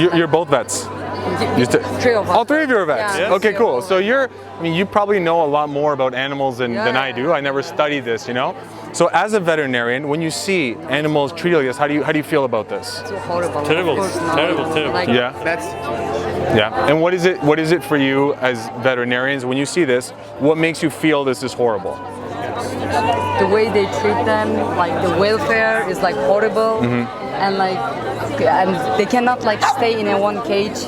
You're both vets. Three of us. All three of you are vets. Yeah. Okay, cool. So you probably know a lot more about animals than I do. I never studied this, you know. So as a veterinarian, when you see animals treated like this, how do you feel about this? It's horrible. Terrible, terrible. Like, Yeah. And what is it for you as veterinarians when you see this? What makes you feel this is horrible? the way they treat them, like the welfare is like horrible, and like and they cannot like stay in a one cage.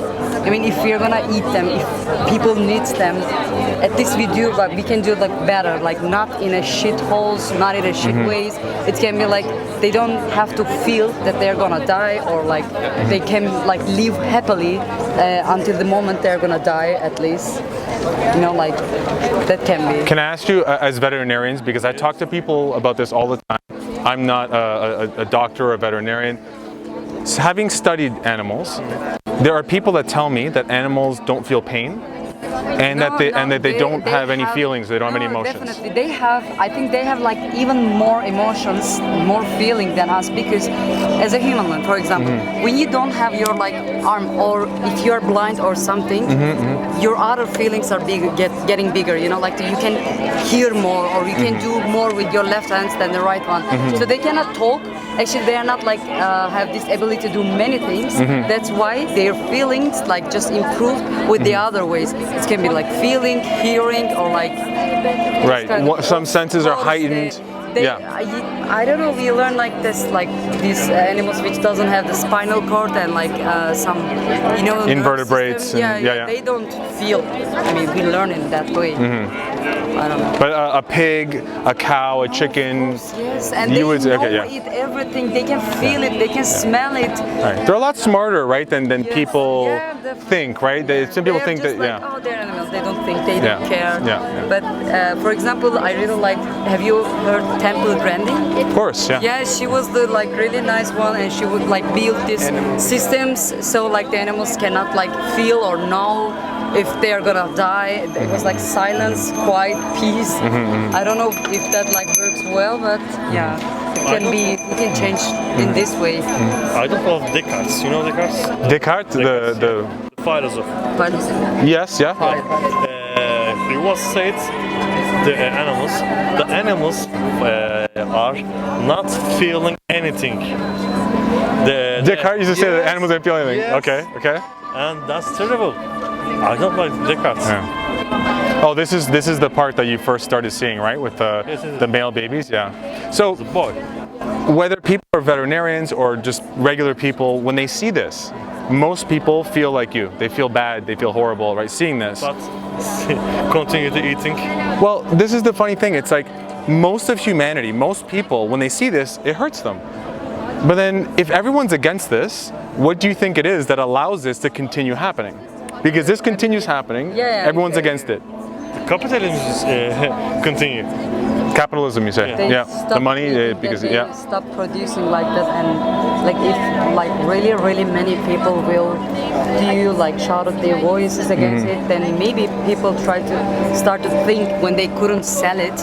I mean, if we're gonna eat them, if people need them, at least we do, but we can do like better, like not in a shit holes, not in a shit ways. It can be like they don't have to feel that they're gonna die, or like they can like live happily until the moment they're gonna die, at least. You know, like that can be. Can I ask you, as veterinarians, because I talk to people about this all the time. I'm not a doctor or a veterinarian. So having studied animals, there are people that tell me that animals don't feel pain, and that they don't have any feelings. They don't have any emotions. Definitely, they have. I think they have like even more emotions, more feeling than us. Because as a human, for example, when you don't have your like arm, or if you're blind or something, your other feelings are getting bigger. You know, like you can hear more, or you can do more with your left hand than the right one. So they cannot talk. Actually, they are not like have this ability to do many things. That's why their feelings like just improve with the other ways. It can be like feeling, hearing, or like Some senses are heightened. I don't know. We learn like this, like these animals which doesn't have the spinal cord and like some, you know, invertebrates. They don't feel. I mean, we learn in that way. I don't know. But a pig, a cow, a chicken. Yes, and they eat everything. They can feel it. They can smell it. Right. They're a lot smarter, right, than people think, right? Some people think that, oh, they're animals. They don't think. They don't care. Yeah. But for example, I really like. Have you heard Temple Grandin? Of course, yeah. Yeah, she was the like really nice one, and she would like build these systems so like the animals cannot like feel or know if they are gonna die. It was like silence, quiet, peace. I don't know if that like works well, but yeah, it can be. You can change in this way. I don't know Descartes. You know Descartes? Descartes, the philosopher. Yes, yeah. He was said the animals are not feeling anything. Descartes used to say that animals don't feel anything. Yes. Okay. And that's terrible. I don't like Descartes. Yeah. Oh, this is the part that you first started seeing, right, with the male babies. Yeah. So The boy. whether people are veterinarians or just regular people, when they see this, most people feel like you. They feel bad. They feel horrible, right? Seeing this. But continue to eating. Well, this is the funny thing. It's like most of humanity, most people, when they see this, it hurts them. But then if everyone's against this, what do you think it is that allows this to continue happening? Because this continues happening, everyone's against it. Capitalism continue. Capitalism, you say? The money, because they stop producing like that, and like if like really many people will like shout out their voices against it, then maybe people try to start to think when they couldn't sell it,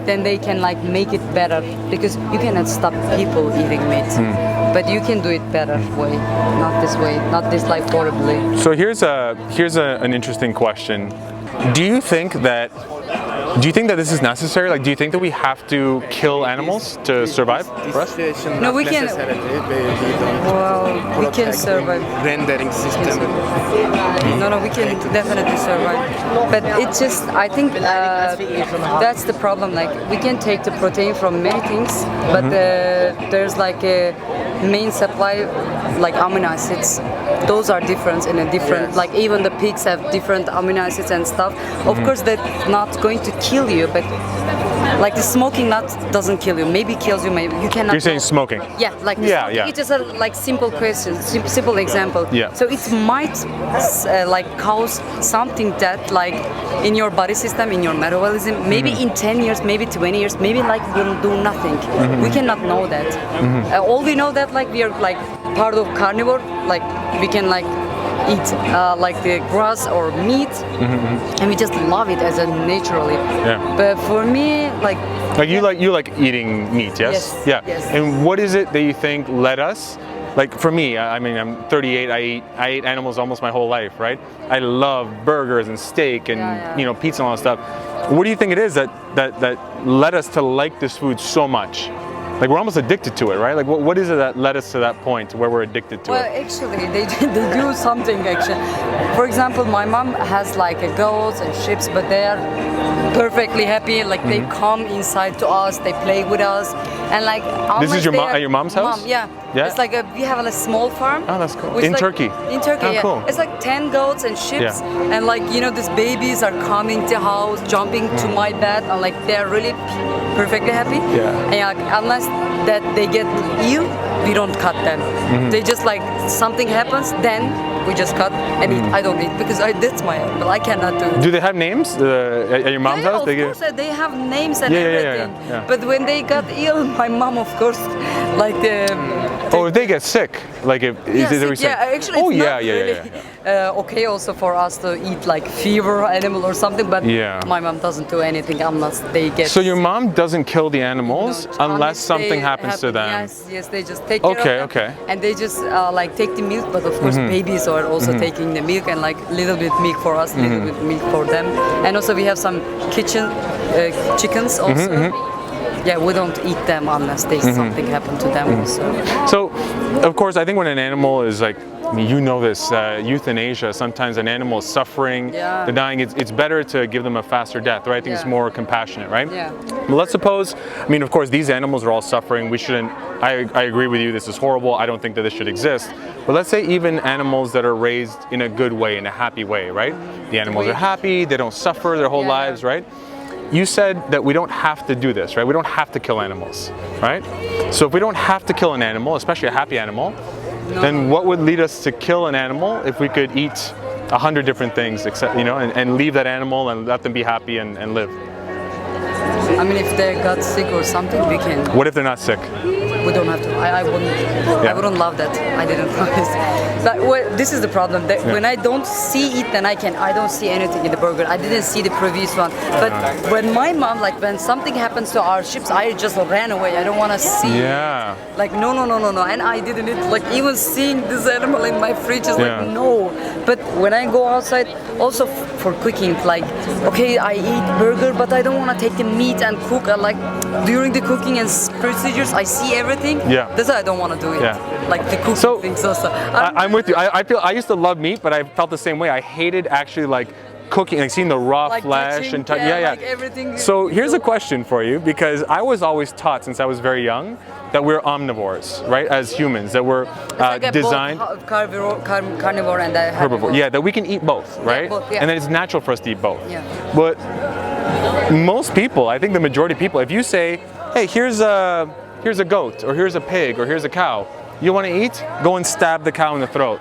then they can like make it better, because you cannot stop people eating meat, but you can do it better way, not this way, not this like horribly. So here's an interesting question. Do you think that this is necessary? Like, do you think that we have to kill animals to survive? No, we can. Well, we can survive. Rendering system. No, we can definitely survive. But it's just, I think that's the problem. Like, we can take the protein from many things, but there's like a main supply, like amino acids. Those are different in a different, like even the pigs have different amino acids and stuff. Of course, that's not going to kill you, but like the smoking nut doesn't kill you. Maybe kills you, maybe you cannot. You're saying smoking? Yeah, like smoking. It's just a like simple question, simple example. Yeah. So it might like cause something that like in your body system, in your metabolism, maybe in 10 years, maybe 20 years, maybe like will do nothing. We cannot know that. All we know that like we are like part of carnivore, like we can like eat like the grass or meat, and we just love it as a naturally. Yeah. But for me, like you like eating meat, yes? Yes. Yeah. Yes. And what is it that you think led us like for me, I mean, I'm 38. I ate animals almost my whole life, right? I love burgers and steak and you know, pizza and all that stuff. What do you think it is that led us to like this food so much? Like we're almost addicted to it, right? Like what is it that led us to that point where we're addicted to Well, it? actually, they do something. Actually, for example, my mom has like a goats and sheep, but they are perfectly happy. Like they come inside to us, they play with us, and like This is your unless they at your mom's house? Mom, yeah. Yeah? It's like we have a small farm. Oh, that's cool. with In like- Turkey? In Turkey, Oh, yeah. cool. It's like 10 goats and sheep, Yeah. and like you know, these babies are coming to house, jumping to my bed, and like they're really perfectly happy. Yeah. And like, unless that they get ill, we don't cut them. They just like something happens, then we just cut and eat. I don't eat because that's my animal. I cannot do it. Do they have names at your mom's Yeah, house? of They course, they have names and Yeah, yeah, yeah, everything. yeah. But when they got ill, my mom, of course, like Oh, if they get sick, like if yeah, is it sick, yeah, actually, oh it's yeah, not yeah, really, okay also for us to eat like fever animal or something. But Yeah. my mom doesn't do anything unless they get. So your mom doesn't kill the animals No, unless something they happens to them. Yes, yes, they just take care Okay, of them. okay. And they just like take the milk, but of course babies are also taking the milk and like little bit milk for us, little bit milk for them. And also we have some kitchen chickens also. Yeah, we don't eat them unless they something happen to them also. So, of course, I think when an animal is like, you know this, euthanasia, sometimes an animal is suffering, Yeah. they're dying, it's better to give them a faster death, right? I think it's Yeah. more compassionate, right? Yeah. But let's suppose, I mean, of course, these animals are all suffering. We shouldn't, I agree with you, this is horrible. I don't think that this should exist. But let's say even animals that are raised in a good way, in a happy way, right? The animals are happy, they don't suffer their whole Yeah. lives, right? You said that we don't have to do this, right? We don't have to kill animals, right? So if we don't have to kill an animal, especially a happy animal, then what would lead us to kill an animal if we could eat 100 different things, except, you know, and leave that animal and let them be happy and live? I mean, if they got sick or something, we can. What if they're not sick? We don't have to. I wouldn't. I wouldn't love that. I didn't love this. But this is the problem. That when I don't see it, then I don't see anything in the burger. I didn't see the previous one. But when my mom, like when something happens to our ships, I just ran away. I don't want to see. Yeah. Like no. And I didn't eat. Like even seeing this animal in my fridge is Yeah. like no. But when I go outside, also for cooking, like okay, I eat burger, but I don't want to take the meat and cook. I like during the cooking and procedures, I see everything. Yeah. That's why I don't want to do it. Yeah. Like the cooking So, things also. I'm with you. I used to love meat, but I felt the same way. I hated actually like cooking, like seeing the raw Like flesh touching, and yeah. like everything. So here's a question for you, because I was always taught since I was very young that we're omnivores, right? As humans, that we're Like a designed both carnivore and herbivore. Yeah, that we can eat both, right? both, yeah. And that it's natural for us to eat both. Yeah. But most people, I think the majority of people, if you say, hey, here's a goat, or here's a pig, or here's a cow, you want to eat? Go and stab the cow in the throat,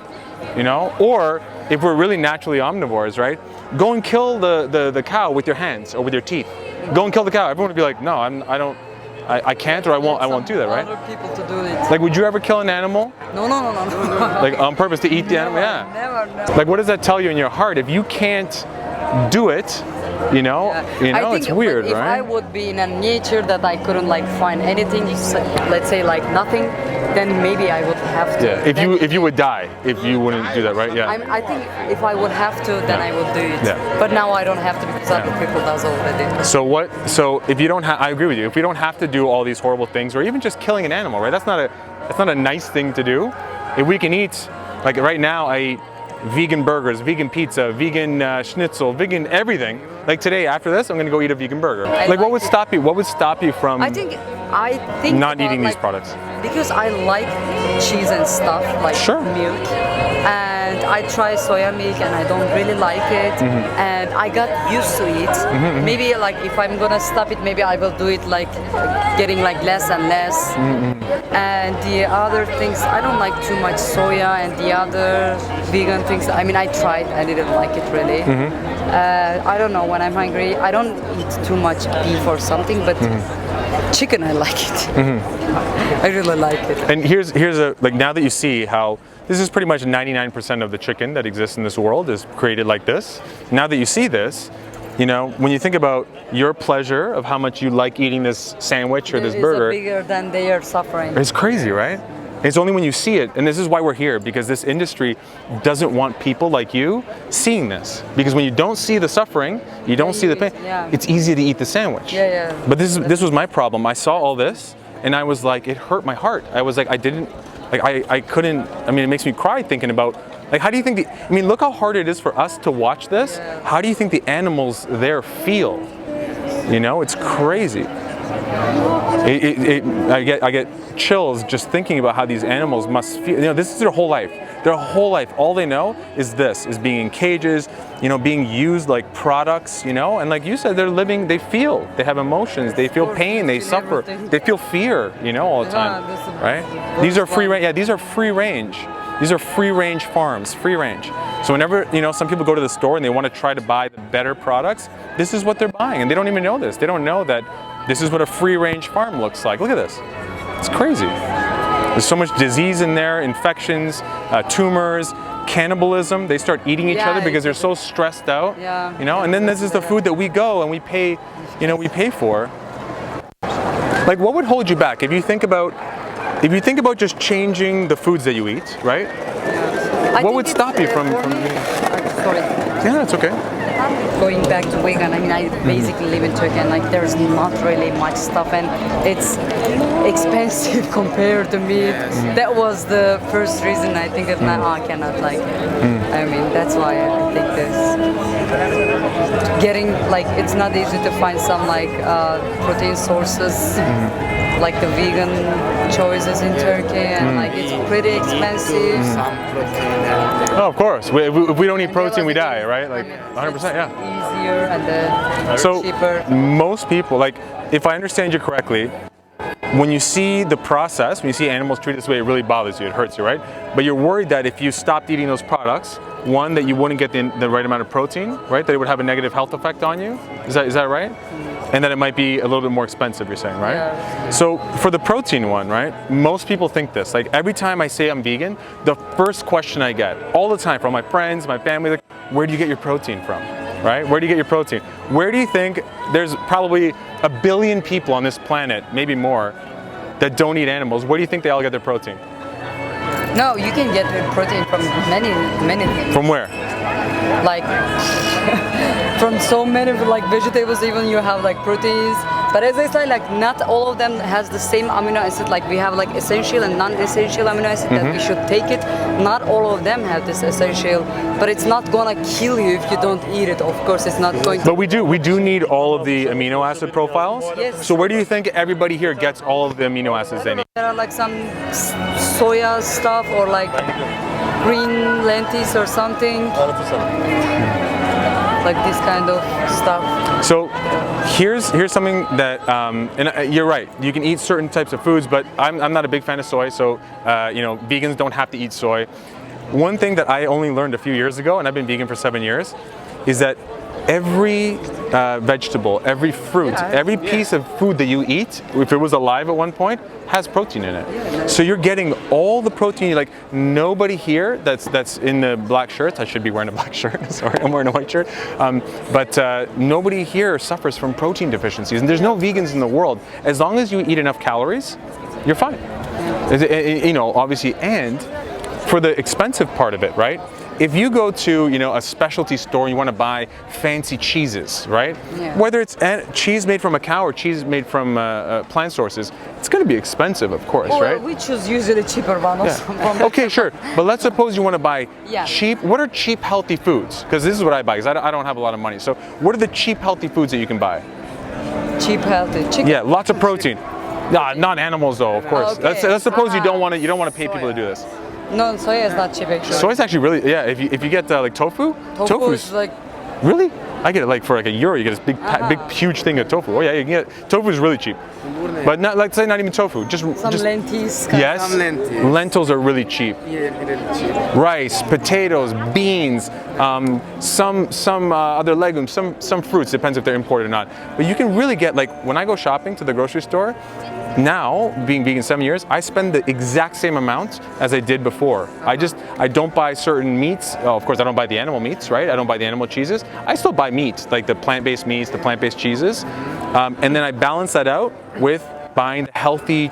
you know? Or if we're really naturally omnivores, right? Go and kill the cow with your hands or with your teeth. Go and kill the cow. Everyone would be like, no, I can't, or I won't do that, right? Other people to do it. Like, would you ever kill an animal? No. Like on purpose to eat the animal? Yeah. Never. Like, what does that tell you in your heart? If you can't do it, you know, I think it's weird, if right? I would be in a nature that I couldn't like find anything, let's say like nothing, then maybe I would have to. Yeah. If you would die, if you wouldn't do that, right? Yeah. I think if I would have to, then I would do it. Yeah. But now I don't have to because other people does already. So if you don't have, I agree with you. If we don't have to do all these horrible things, or even just killing an animal, right? That's not a nice thing to do. If we can eat, like right now, I eat vegan burgers, vegan pizza, vegan schnitzel, vegan everything. Like today, after this, I'm gonna go eat a vegan burger. Like what would stop you? What would stop you from I think not about, eating these like, products? because I like cheese and stuff like Sure. milk, and I try soya milk and I don't really like it, and I got used to it. Maybe like if I'm gonna stop it, maybe I will do it like getting like less and less. And the other things, I don't like too much soya and the other vegan things. I mean, I tried, I didn't like it really. I don't know, when I'm hungry, I don't eat too much beef or something, but chicken, I like it. I really like it. And here's a, like, now that you see how this is pretty much 99% of the chicken that exists in this world is created like this. Now that you see this, you know, when you think about your pleasure of how much you like eating this sandwich or this burger, It's bigger than they are suffering. it's crazy, right? It's only when you see it, and this is why we're here, because this industry doesn't want people like you seeing this. Because when you don't see the suffering, you don't see the pain, it's easy to eat the sandwich. But this was my problem. I saw all this, and I was like, it hurt my heart. I was like, I couldn't, I mean, it makes me cry thinking about, like, how do you think I mean, look how hard it is for us to watch this. How do you think the animals there feel? You know, it's crazy. I get chills just thinking about how these animals must feel. You know, this is their whole life. Their whole life, all they know is this, is being in cages, you know, being used like products, you know, and like you said, they're living, they feel, they have emotions, they feel pain, they suffer, they feel fear, you know, all the time, right? These are free range, these are free range. These are free range farms, free range. So whenever, you know, some people go to the store and they want to try to buy the better products, this is what they're buying, and they don't even know this. They don't know that this is what a free range farm looks like. Look at this. It's crazy. There's so much disease in there, infections, tumors, cannibalism. They start eating each other because they're so stressed out. You know, and then this is the food that we go and we pay, you know, we pay for. Like, what would hold you back if you think about just changing the foods that you eat, right? What would stop you from eating? Sorry. Yeah, it's okay. Going back to vegan, I mean, I basically live in Turkey, and like there's not really much stuff, and it's expensive compared to meat. That was the first reason I think that I cannot like. I mean, that's why I think this getting like it's not easy to find some like protein sources. Like the vegan choices in Turkey, and like it's pretty expensive. Some protein. Oh, of course. If we don't eat protein, we die, right? Like 100%, yeah. Easier and cheaper. Most people, like, if I understand you correctly, when you see the process, when you see animals treated this way, it really bothers you, it hurts you, right? But you're worried that if you stopped eating those products, one, that you wouldn't get the right amount of protein, right? That it would have a negative health effect on you. Is that right? And that it might be a little bit more expensive, you're saying, right? Yeah. So for the protein one, right? Most people think this. Like every time I say I'm vegan, the first question I get all the time from my friends, my family, like, where do you get your protein from? Right? Where do you get your protein? Where do you think there's probably 1 billion people on this planet, maybe more, that don't eat animals? Where do you think they all get their protein? No, you can get protein from many things. From where? Like from so many like vegetables, even you have like proteins. But as I say, like not all of them has the same amino acid. Like we have like essential and non-essential amino acid that we should take it. Not all of them have this essential, but it's not gonna kill you if you don't eat it. Of course, it's not going to. But we do need all of the amino acid profiles. Yes. So where do you think everybody here gets all of the amino acids they need? There are like some soya stuff or like green lentils or something. Like this kind of stuff. So here's something that, and you're right, you can eat certain types of foods, but I'm not a big fan of soy, so you know, vegans don't have to eat soy. One thing that I only learned a few years ago, and I've been vegan for 7 years, is that every vegetable, every fruit, every piece of food that you eat, if it was alive at one point, has protein in it. So you're getting all the protein. Like nobody here that's in the black shirts. I should be wearing a black shirt. Sorry, I'm wearing a white shirt. But nobody here suffers from protein deficiencies. And there's no vegans in the world. As long as you eat enough calories, you're fine. You know, obviously, and for the expensive part of it, right? If you go to, you know, a specialty store and you want to buy fancy cheeses, right? Yeah. Whether it's cheese made from a cow or cheese made from plant sources, it's going to be expensive, of course, right? We choose usually cheaper ones. Okay, sure. But let's suppose you want to buy Yeah. cheap. What are cheap, healthy foods? Because this is what I buy, because I don't have a lot of money. So what are the cheap, healthy foods that you can buy? Cheap, healthy chicken. Yeah, lots of protein. Nah, not animals though, of course. Okay. Let's suppose you don't want to pay people to do this. No, soya is not cheap actually. Soy is actually really, yeah. If you get like tofu, Tofu is like really. I get it like for like €1. You get this big huge thing of tofu. Oh yeah, you can get tofu is really cheap. But not, let's say not even tofu. Just lentils. Yes, Some lentils. lentils are really cheap. Yeah, really cheap. Rice, potatoes, beans, some other legumes, some fruits. Depends if they're imported or not. But you can really get like when I go shopping to the grocery store. Now, being vegan 7 years, I spend the exact same amount as I did before. I don't buy certain meats. Oh, of course, I don't buy the animal meats, right? I don't buy the animal cheeses. I still buy meat, like the plant-based meats, the plant-based cheeses. And then I balance that out with buying the healthy,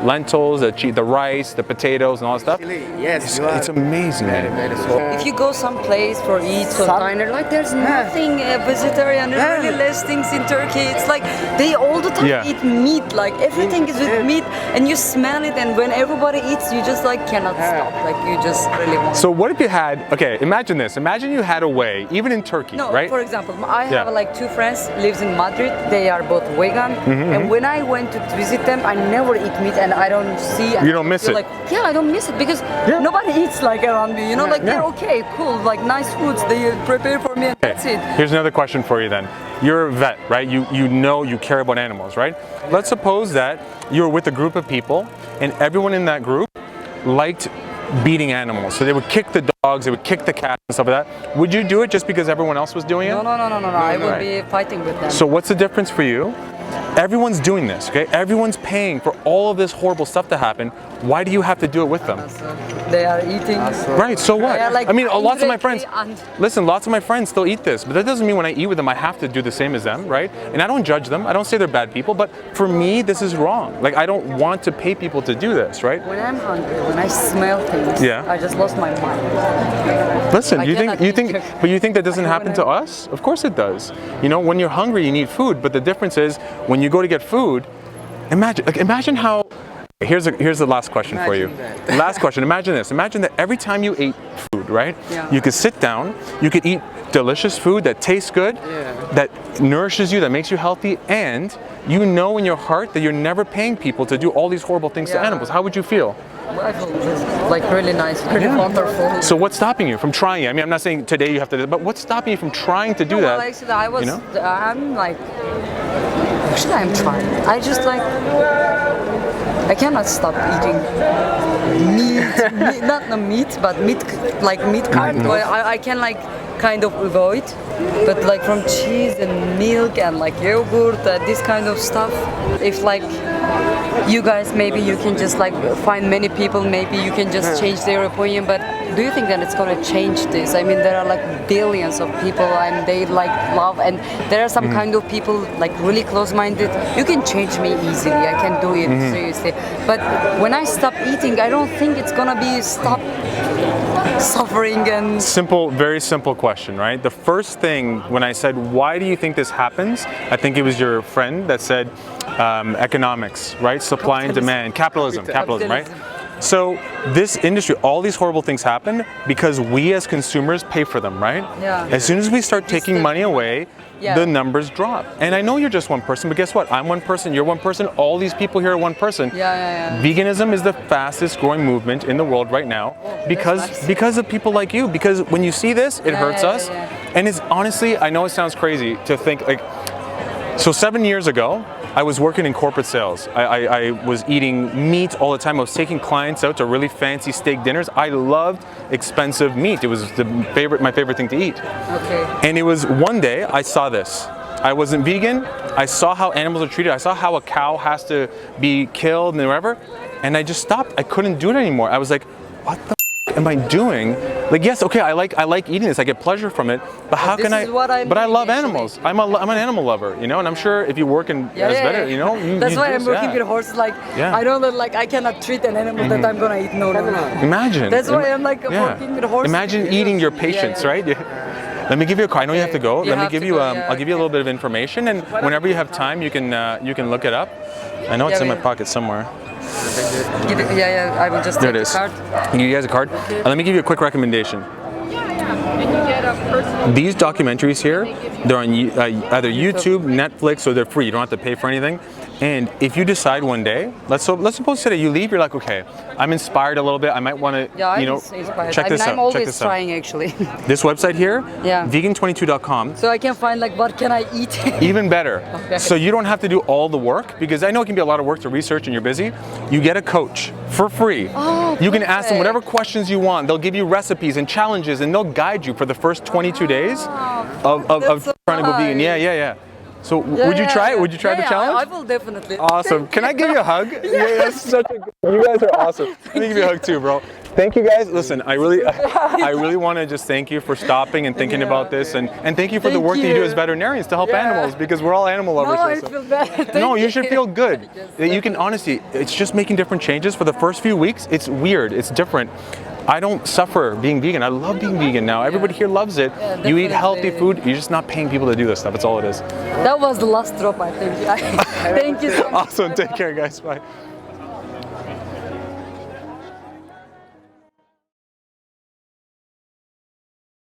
lentils, the rice, the potatoes, and all that stuff. Yes, you are It's amazing, very, man. very so. If you go someplace for eat some diner, like there's nothing vegetarian, there's really less things in Turkey. It's like they all the time Yeah. eat meat, like everything is with meat, and you smell it, and when everybody eats, you just like cannot stop, like you just really want. So what if you had, okay, imagine this. Imagine you had a way, even in Turkey, No, right? for example, I Yeah. have like two friends lives in Madrid. They are both vegan, and when I went to visit them, I never eat meat, and I don't see. And You don't I miss feel it. Like, yeah, I don't miss it because Yeah. nobody eats like around me. You know, like Yeah. they're okay, cool, like nice foods they prepare for me, and that's it. Here's another question for you then. You're a vet, right? You know you care about animals, right? Let's suppose that you're with a group of people and everyone in that group liked beating animals. So they would kick the dogs, they would kick the cats and stuff like that. Would you do it just because everyone else was doing it? No. I would be fighting with them. So what's the difference for you? Everyone's doing this, okay? Everyone's paying for all of this horrible stuff to happen. Why do you have to do it with them? So they are eating. Right, so what? They are, like, I mean, lots of my indirectly friends, listen, lots of my friends still eat this, but that doesn't mean when I eat with them, I have to do the same as them, right? And I don't judge them. I don't say they're bad people, but for me, this is wrong. Like, I don't want to pay people to do this, right? When I'm hungry, when I smell things, Yeah. I just lost my mind. Listen, I you cannot think, eat turkey. but you think that doesn't I happen to wanna- us? Of course it does. You know, when you're hungry, you need food, but the difference is when you go to get food, imagine how. Here's the last question for you. Imagine Last question. Imagine this. Imagine that every time you ate food, right? Yeah. You could sit down, you could eat delicious food that tastes good, that nourishes you, that makes you healthy, and you know in your heart that you're never paying people to do all these horrible things to Yeah. animals. How would you feel? I feel just, like really nice, really wonderful. So what's stopping you from trying it? I mean, I'm not saying today you have to, but what's stopping you from trying to do that? Well, actually, I was. You know? I'm like. Actually, I'm trying. I just like. I cannot stop eating meat, not the meat, but meat like meat kind. Mm-hmm. I can like kind of avoid, but like from cheese and milk and like yogurt, this kind of stuff. If like you guys, maybe you can just like find many people, maybe you can just change their opinion. But do you think that it's gonna change this? I mean, there are like billions of people and they like love, and there are some kind of people like really close-minded. You can change me easily. I can do it seriously. But when I stop eating, I don't think it's gonna be stop suffering and. Simple, very simple question, right? The first thing when I said, why do you think this happens? I think it was your friend that said economics, right? Supply and demand, capitalism, right? So this industry, all these horrible things happen because we as consumers pay for them, right? Yeah. As soon as we start taking money away, Yeah. the numbers drop. And I know you're just one person, but guess what? I'm one person, you're one person, all these people here are one person. Yeah. Veganism is the fastest growing movement in the world right now nice. because of people like you. Because when you see this, it hurts us. yeah. And it's honestly, I know it sounds crazy to think like, so 7 years ago, I was working in corporate sales. I was eating meat all the time. I was taking clients out to really fancy steak dinners. I loved expensive meat. It was my favorite thing to eat. Okay. And it was one day I saw this. I wasn't vegan. I saw how animals are treated. I saw how a cow has to be killed and whatever. And I just stopped. I couldn't do it anymore. I was like, what the am I doing? Like, yes, okay, I like eating this. I get pleasure from it. But how this can I? is what I'm But I doing, love actually. animals. I'm an animal lover, you know. And I'm sure if you work in as better, you know. That's why I'm just- working yeah. with horses. Like, Yeah. I don't know, like I cannot treat an animal that I'm gonna eat. No. Imagine. That's why I'm like working with horses. Imagine eating your patients, Yeah. right? Let me give you a card. I know you have to go. You Let me have give to you. go, yeah, I'll give you a little bit of information, and whenever you have time, you can look it up. I know it's in my pocket somewhere. I will just There take it is. the card. Can you guys a card? Let me give you a quick recommendation. These documentaries here, they're on either YouTube, Netflix, or they're free. You don't have to pay for anything. And if you decide one day, let's suppose today you leave, you're like, okay, I'm inspired a little bit. I might want to, Yeah, you know, I'm inspired. check this I'm out. always Check this out. trying actually. This website here, Yeah. vegan22.com. So I can find like what can I eat. Even better. Okay. So you don't have to do all the work, because I know it can be a lot of work to research and you're busy. You get a coach for free. Oh, you can ask them perfect. whatever questions you want. They'll give you recipes and challenges, and they''s guide you for the first 22 days of That's so trying to go vegan. nice. Yeah. So would you try it? Would you try the challenge? I will definitely. Awesome. Can I give you a hug? Yeah, that's such a. You guys are awesome. Let me give you a hug too, bro. Thank you guys. Listen, I really want to just thank you for stopping and thinking about this, and thank you for the Thank work that you do you. as veterinarians to help animals, because we're all animal lovers. No, I here, so- feel bad. No, you should feel good. You can honestly, it's just making different changes. For the first few weeks, it's weird, it's different. I don't suffer being vegan. I love being vegan now. Everybody here loves it. You eat healthy food. You're just not paying people to do this stuff. That's all it is. That was the last drop, I think. Thank you so much. Awesome. Take care, guys. Bye.